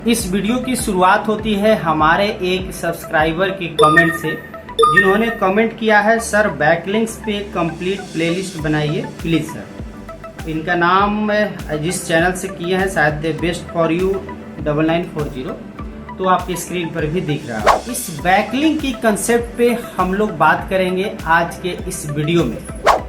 इस वीडियो की शुरुआत होती है हमारे एक सब्सक्राइबर के कमेंट से, जिन्होंने कमेंट किया है सर बैकलिंक्स पे कंप्लीट प्लेलिस्ट बनाइए प्लीज सर। इनका नाम जिस चैनल से किए हैं शायद बेस्ट फॉर यू 9940, तो आपकी स्क्रीन पर भी दिख रहा है। इस बैकलिंक की कंसेप्ट पे हम लोग बात करेंगे आज के इस वीडियो में।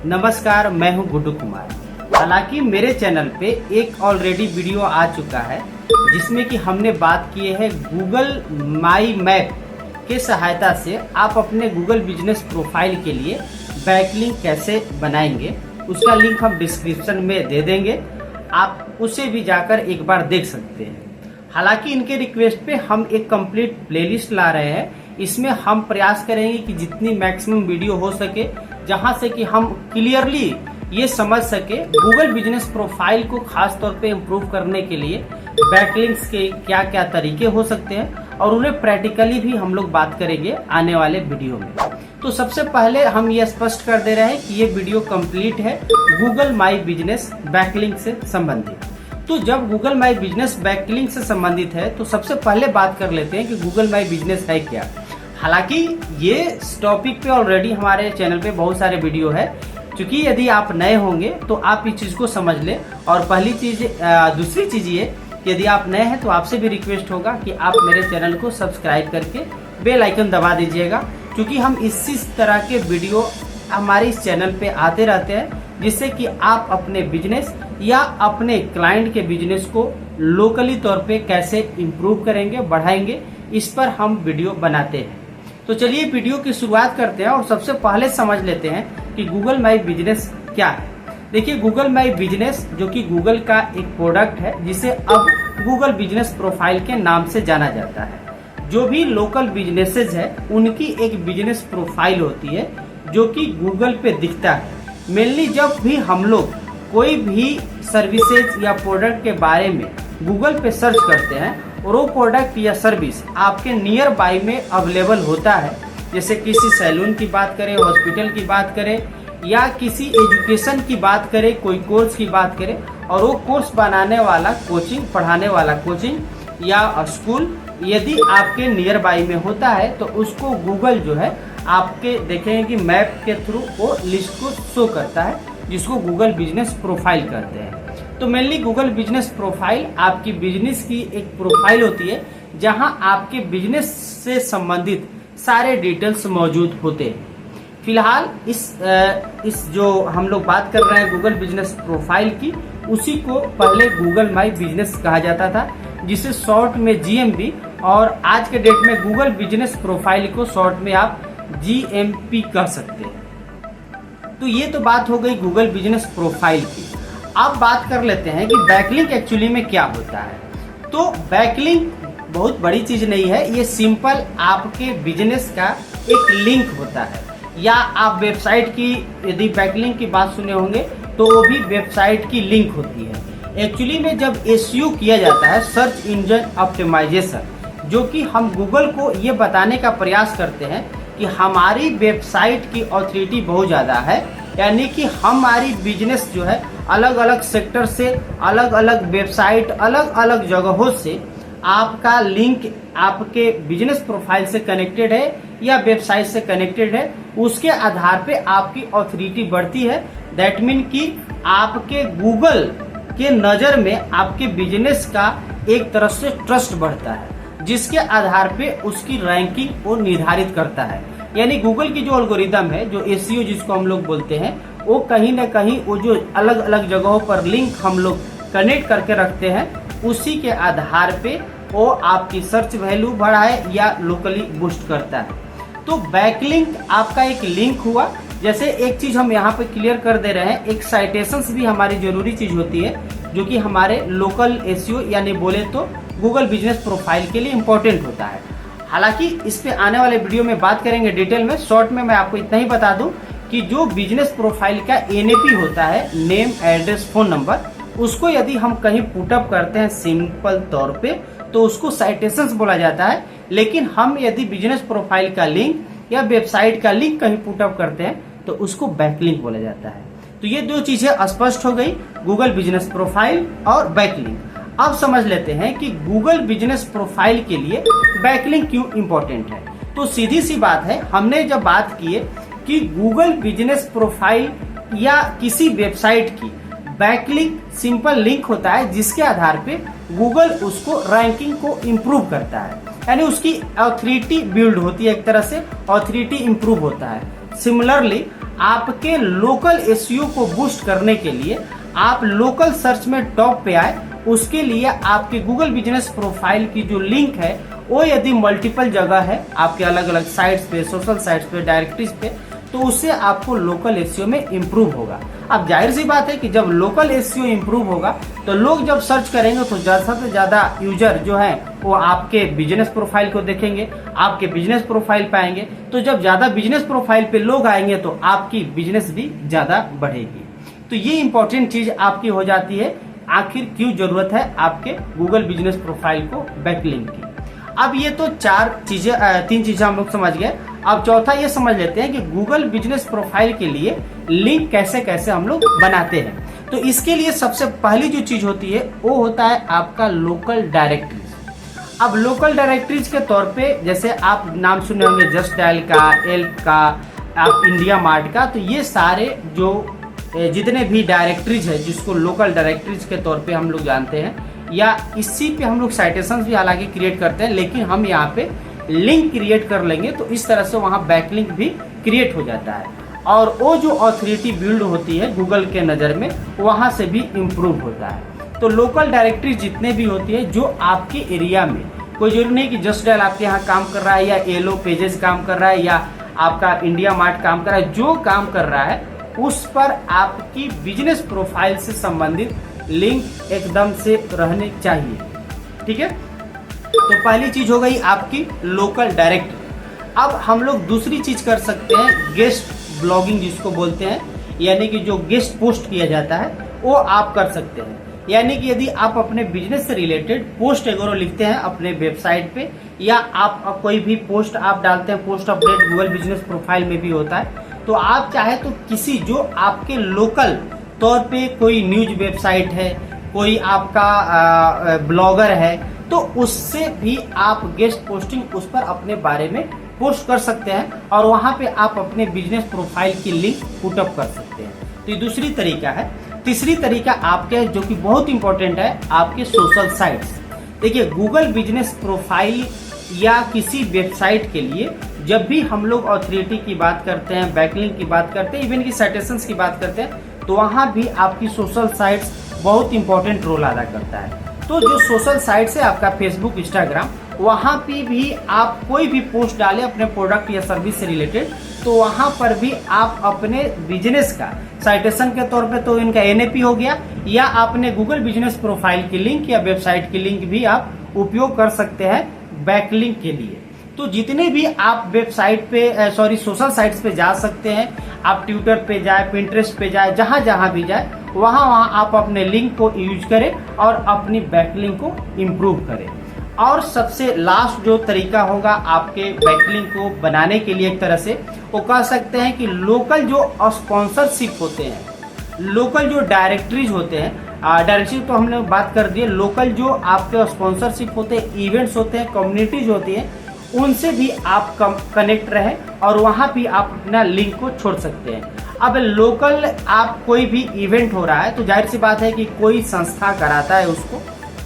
नमस्कार, मैं हूं गुड्डू कुमार। हालांकि मेरे चैनल पे एक ऑलरेडी वीडियो आ चुका है जिसमें कि हमने बात की है गूगल माई मैप के सहायता से आप अपने गूगल बिजनेस प्रोफाइल के लिए बैकलिंक कैसे बनाएंगे। उसका लिंक हम डिस्क्रिप्शन में दे देंगे, आप उसे भी जाकर एक बार देख सकते हैं। हालांकि इनके रिक्वेस्ट पे हम एक कंप्लीट प्लेलिस्ट ला रहे हैं। इसमें हम प्रयास करेंगे कि जितनी मैक्सिमम वीडियो हो सके, जहां से कि हम क्लियरली ये समझ सके गूगल बिजनेस प्रोफाइल को खास तौर पे इम्प्रूव करने के लिए बैकलिंक्स के क्या क्या तरीके हो सकते हैं, और उन्हें प्रैक्टिकली भी हम लोग बात करेंगे आने वाले वीडियो में। तो सबसे पहले हम ये स्पष्ट कर दे रहे हैं कि ये वीडियो कंप्लीट है गूगल माई बिजनेस बैकलिंक से संबंधित। तो जब गूगल माई बिजनेस बैकलिंक से संबंधित है तो सबसे पहले बात कर लेते हैं कि गूगल माई बिजनेस है क्या। हालांकि ये टॉपिक पे ऑलरेडी हमारे चैनल पे बहुत सारे वीडियो है, क्योंकि यदि आप नए होंगे तो आप इस चीज को समझ लें। और पहली चीज दूसरी चीज ये, यदि आप नए हैं तो आपसे भी रिक्वेस्ट होगा कि आप मेरे चैनल को सब्सक्राइब करके बेल आइकन दबा दीजिएगा, क्योंकि हम इसी तरह के वीडियो हमारे इस चैनल पे आते रहते हैं, जिससे कि आप अपने बिजनेस या अपने क्लाइंट के बिजनेस को लोकली तौर पे कैसे इम्प्रूव करेंगे, बढ़ाएंगे, इस पर हम वीडियो बनाते हैं। तो चलिए वीडियो की शुरुआत करते हैं और सबसे पहले समझ लेते हैं कि गूगल माई बिजनेस क्या है। देखिए, गूगल माई बिजनेस जो कि गूगल का एक प्रोडक्ट है, जिसे अब गूगल बिजनेस प्रोफाइल के नाम से जाना जाता है। जो भी लोकल बिजनेसेस है उनकी एक बिजनेस प्रोफाइल होती है जो कि गूगल पे दिखता है। मेनली जब भी हम लोग कोई भी सर्विसेज या प्रोडक्ट के बारे में गूगल पे सर्च करते हैं और वो प्रोडक्ट या सर्विस आपके नियर बाय में अवेलेबल होता है, जैसे किसी सैलून की बात करें, हॉस्पिटल की बात करें, या किसी एजुकेशन की बात करें, कोई कोर्स की बात करें, और वो कोर्स बनाने वाला कोचिंग, पढ़ाने वाला कोचिंग या स्कूल यदि आपके नियर बाय में होता है तो उसको गूगल जो है आपके देखेंगे कि मैप के थ्रू वो लिस्ट को शो करता है, जिसको गूगल बिजनेस प्रोफाइल कहते हैं। तो मेनली गूगल बिजनेस प्रोफाइल आपकी बिजनेस की एक प्रोफाइल होती है जहां आपके बिजनेस से संबंधित सारे डिटेल्स मौजूद होते हैं। फिलहाल इस जो हम लोग बात कर रहे हैं गूगल बिजनेस प्रोफाइल की, उसी को पहले गूगल माई बिजनेस कहा जाता था, जिसे शॉर्ट में GMB, और आज के डेट में गूगल बिजनेस प्रोफाइल को शॉर्ट में आप GMP कह सकते हैं। तो ये तो बात हो गई गूगल बिजनेस प्रोफाइल की। अब बात कर लेते हैं कि बैकलिंक एक्चुअली में क्या होता है। तो बैकलिंक बहुत बड़ी चीज नहीं है, ये सिंपल आपके बिजनेस का एक लिंक होता है। या आप वेबसाइट की यदि बैकलिंक की बात सुने होंगे तो वो भी वेबसाइट की लिंक होती है। एक्चुअली में जब SEO किया जाता है, सर्च इंजन ऑप्टिमाइजेशन, जो कि हम गूगल को ये बताने का प्रयास करते हैं कि हमारी वेबसाइट की ऑथोरिटी बहुत ज़्यादा है, यानी कि हमारी बिजनेस जो है अलग अलग सेक्टर से, अलग अलग वेबसाइट, अलग अलग जगहों से आपका लिंक आपके बिजनेस प्रोफाइल से कनेक्टेड है या वेबसाइट से कनेक्टेड है, उसके आधार पे आपकी ऑथोरिटी बढ़ती है। दैट मीन कि आपके गूगल के नज़र में आपके बिजनेस का एक तरह से ट्रस्ट बढ़ता है, जिसके आधार पे उसकी रैंकिंग वो निर्धारित करता है। यानी गूगल की जो एल्गोरिदम है, जो SEO जिसको हम लोग बोलते हैं, वो कहीं ना कहीं वो जो अलग अलग जगहों पर लिंक हम लोग कनेक्ट करके रखते हैं, उसी के आधार पे वो आपकी सर्च वैल्यू बढ़ाए या लोकली बूस्ट करता है। तो बैकलिंक आपका एक लिंक हुआ। जैसे एक चीज हम यहाँ पे क्लियर कर दे रहे हैं, एक साइटेशंस भी हमारी जरूरी चीज होती है, जो कि हमारे लोकल SEO यानी बोले तो गूगल बिजनेस प्रोफाइल के लिए इम्पोर्टेंट होता है। हालांकि इस पे आने वाले वीडियो में बात करेंगे डिटेल में। शॉर्ट में मैं आपको इतना ही बता दूं कि जो बिजनेस प्रोफाइल का NAP होता है, नेम, एड्रेस, फोन नंबर, उसको यदि हम कहीं पुटअप करते हैं सिंपल तौर पे तो उसको साइटेशंस बोला जाता है। लेकिन हम यदि बिजनेस प्रोफाइल का लिंक या वेबसाइट का लिंक कहीं पुटअप करते हैं तो उसको बैकलिंक बोला जाता है। तो ये दो चीजें स्पष्ट हो गई, गूगल बिजनेस प्रोफाइल और बैकलिंक। अब समझ लेते हैं कि गूगल बिजनेस प्रोफाइल के लिए बैकलिंक क्यों इंपॉर्टेंट है। तो सीधी सी बात है, हमने जब बात की है कि गूगल बिजनेस प्रोफाइल या किसी वेबसाइट की बैकलिंक सिंपल लिंक होता है जिसके आधार पे गूगल उसको रैंकिंग को इम्प्रूव करता है, यानी उसकी ऑथोरिटी बिल्ड होती है, एक तरह से ऑथोरिटी इम्प्रूव होता है। सिमिलरली आपके लोकल एसईओ को बूस्ट करने के लिए आप लोकल सर्च में टॉप पे आए, उसके लिए आपके गूगल बिजनेस प्रोफाइल की जो लिंक है वो यदि मल्टीपल जगह है आपके अलग अलग साइट्स पे, सोशल साइट्स पे, डायरेक्टरीज पे, तो उससे आपको लोकल एसईओ में इम्प्रूव होगा। अब जाहिर सी बात है कि जब लोकल एसईओ इम्प्रूव होगा तो लोग जब सर्च करेंगे तो ज्यादा से ज्यादा यूजर जो है वो आपके बिजनेस प्रोफाइल को देखेंगे, आपके बिजनेस प्रोफाइल पे आएंगे। तो जब ज्यादा बिजनेस प्रोफाइल पे लोग आएंगे तो आपकी बिजनेस भी ज्यादा बढ़ेगी। तो ये इंपॉर्टेंट चीज आपकी हो जाती है, आखिर क्यों जरूरत है आपके गूगल बिजनेस प्रोफाइल को बैकलिंक की। अब ये तो तीन चीजें हम लोग समझ गए। अब चौथा ये समझ लेते हैं कि गूगल बिजनेस प्रोफाइल के लिए लिंक कैसे कैसे हम लोग बनाते हैं। तो इसके लिए सबसे पहली जो चीज होती है वो होता है आपका लोकल डायरेक्टरीज। अब लोकल डायरेक्टरीज के तौर पे जैसे आप नाम सुने होंगे जस्ट डायल का, एल्प का, आप इंडिया मार्ट का, तो ये सारे जो जितने भी डायरेक्टरीज है जिसको लोकल डायरेक्टरीज के तौर पे हम लोग जानते हैं, या इसी पे हम लोग साइटेशंस भी हालांकि क्रिएट करते हैं, लेकिन हम यहाँ पे लिंक क्रिएट कर लेंगे तो इस तरह से वहाँ बैकलिंक भी क्रिएट हो जाता है और वो जो ऑथोरिटी बिल्ड होती है गूगल के नज़र में वहाँ से भी इम्प्रूव होता है। तो लोकल डायरेक्टरी जितने भी होती है जो आपके एरिया में, कोई जरूरी नहीं कि जस्ट डायल आपके यहाँ काम कर रहा है या येलो पेजेस काम कर रहा है या आपका इंडिया मार्ट काम कर रहा है, जो काम कर रहा है उस पर आपकी बिजनेस प्रोफाइल से संबंधित लिंक एकदम से रहने चाहिए। ठीक है, तो पहली चीज हो गई आपकी लोकल डायरेक्टरी। अब हम लोग दूसरी चीज कर सकते हैं गेस्ट ब्लॉगिंग जिसको बोलते हैं, यानी कि जो गेस्ट पोस्ट किया जाता है वो आप कर सकते हैं। यानी कि यदि आप अपने बिजनेस से रिलेटेड पोस्ट अगर लिखते हैं अपने वेबसाइट पे, या आप कोई भी पोस्ट आप डालते हैं, post update Google business profile में भी होता है, तो आप चाहे तो किसी जो आपके लोकल तौर पे कोई न्यूज वेबसाइट है, कोई आपका ब्लॉगर है, तो उससे भी आप गेस्ट पोस्टिंग उस पर अपने बारे में पोस्ट कर सकते हैं और वहां पे आप अपने बिजनेस प्रोफाइल की लिंक पुटअप कर सकते हैं। तो ये दूसरी तरीका है। तीसरी तरीका आपके जो कि बहुत इंपॉर्टेंट है, आपके सोशल साइट्स। देखिए गूगल बिजनेस प्रोफाइल या किसी वेबसाइट के लिए जब भी हम लोग ऑथोरिटी की बात करते हैं, बैकलिंक की बात करते हैं, इवन की साइटेशंस की बात करते हैं, तो वहां भी आपकी सोशल साइट्स बहुत इंपॉर्टेंट रोल अदा करता है। तो जो सोशल साइट्स है आपका फेसबुक, इंस्टाग्राम, वहां पे भी आप कोई भी पोस्ट डालें अपने प्रोडक्ट या सर्विस से रिलेटेड, तो वहां पर भी आप अपने बिजनेस का साइटेशन के तौर पे तो इनका एनएपी हो गया, या आपने गूगल बिजनेस प्रोफाइल की लिंक या वेबसाइट की लिंक भी आप उपयोग कर सकते हैं बैकलिंक के लिए। तो जितने भी आप वेबसाइट पे सोशल साइट्स पे जा सकते हैं, आप ट्विटर पे जाए, पिंटरेस्ट पे जाए, जहां भी जाए वहां आप अपने लिंक को यूज करें और अपनी बैकलिंक को इम्प्रूव करें। और सबसे लास्ट जो तरीका होगा आपके बैकलिंक को बनाने के लिए, एक तरह से वो कह सकते हैं कि लोकल जो स्पॉन्सरशिप होते हैं, लोकल जो डायरेक्टरीज होते हैं, डायरेक्टरी तो हमने बात कर दी है, लोकल जो आपके स्पॉन्सरशिप होते हैं, इवेंट्स होते हैं, कम्युनिटीज होती है, उनसे भी आप कनेक्ट रहें और वहां भी आप अपना लिंक को छोड़ सकते हैं। अब लोकल आप कोई भी इवेंट हो रहा है तो जाहिर सी बात है कि कोई संस्था कराता है उसको,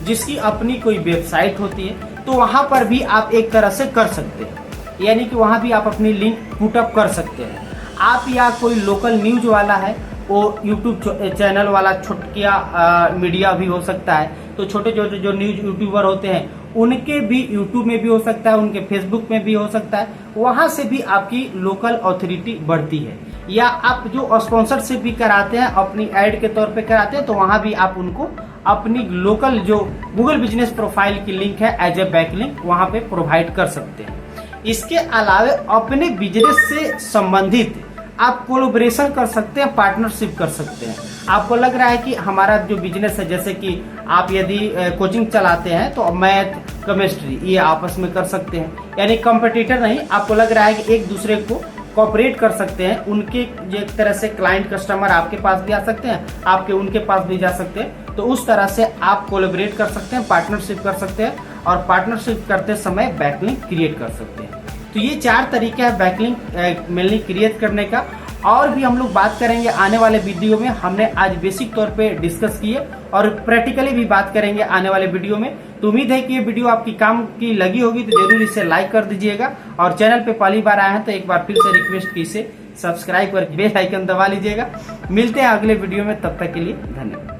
जिसकी अपनी कोई वेबसाइट होती है, तो वहां पर भी आप एक तरह से कर सकते हैं, यानी कि वहां भी आप अपनी लिंक पुटअप कर सकते हैं। आप या कोई लोकल न्यूज वाला है, वो यूट्यूब चैनल वाला छोटकिया मीडिया भी हो सकता है, तो छोटे छोटे जो न्यूज यूट्यूबर होते हैं उनके भी यूट्यूब में भी हो सकता है, उनके फेसबुक में भी हो सकता है, वहां से भी आपकी लोकल ऑथोरिटी बढ़ती है। या आप जो स्पॉन्सरशिप भी कराते हैं, अपनी ऐड के तौर पे कराते हैं, तो वहां भी आप उनको अपनी लोकल जो गूगल बिजनेस प्रोफाइल की लिंक है एज ए बैकलिंक वहां पे प्रोवाइड कर सकते हैं। इसके अलावा अपने बिजनेस से संबंधित आप कोलैबोरेशन कर सकते हैं, पार्टनरशिप कर सकते हैं। आपको लग रहा है कि हमारा जो बिजनेस है, जैसे कि आप यदि कोचिंग चलाते हैं तो मैथ, केमिस्ट्री ये आपस में कर सकते हैं, यानी कंपटीटर नहीं, आपको लग रहा है कि एक दूसरे को कोऑपरेट कर सकते हैं, उनके एक तरह से क्लाइंट कस्टमर आपके पास भी आ सकते हैं, आपके उनके पास भी जा सकते हैं। तो उस तरह से आप कोलैबोरेट कर सकते हैं, पार्टनरशिप कर सकते हैं और पार्टनरशिप करते समय बैकलिंक क्रिएट कर सकते हैं। तो ये 4 तरीके हैं बैकलिंक मेनली क्रिएट करने का। और भी हम लोग बात करेंगे आने वाले वीडियो में। हमने आज बेसिक तौर पे डिस्कस किए और प्रैक्टिकली भी बात करेंगे आने वाले वीडियो में। तो उम्मीद है कि ये वीडियो आपकी काम की लगी होगी, तो जरूर इसे लाइक कर दीजिएगा और चैनल पे पहली बार आए हैं तो एक बार फिर से रिक्वेस्ट की इसे सब्सक्राइब कर बेल आइकन दबा लीजिएगा। मिलते हैं अगले वीडियो में, तब तक के लिए धन्यवाद।